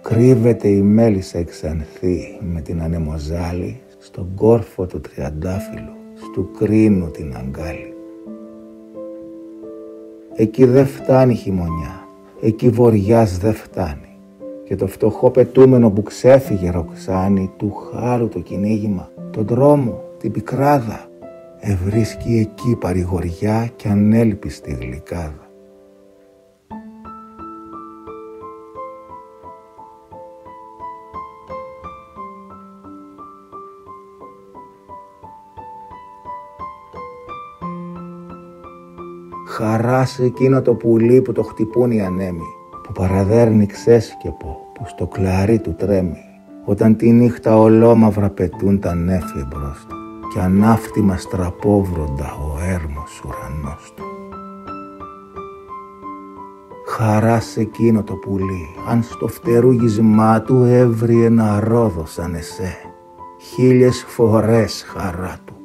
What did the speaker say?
Κρύβεται η μέλισσα εξανθή με την ανεμοζάλη στον κόρφο του τριαντάφυλλου, στου κρίνου την αγκάλη. Εκεί δε φτάνει χειμωνιά, εκεί βοριάς δε φτάνει, και το φτωχό πετούμενο που ξέφυγε Ροξάνη, του χάρου το κυνήγημα, τον δρόμο, την πικράδα, ευρίσκει εκεί παρηγοριά κι ανέλπιστη γλυκάδα. Χαρά σε εκείνο το πουλί που το χτυπούν οι ανέμοι, που παραδέρνει ξέσκεπο, που στο κλαρί του τρέμει, όταν τη νύχτα ολόμαυρα πετούν τα νέφη εμπρός του κι ανάφτιμα στραπόβροντα ο έρμος ουρανός του. Χαρά σε εκείνο το πουλί, αν στο φτερούγισμά του έβρι ένα ρόδο σαν εσέ, 1000 φορές χαρά του.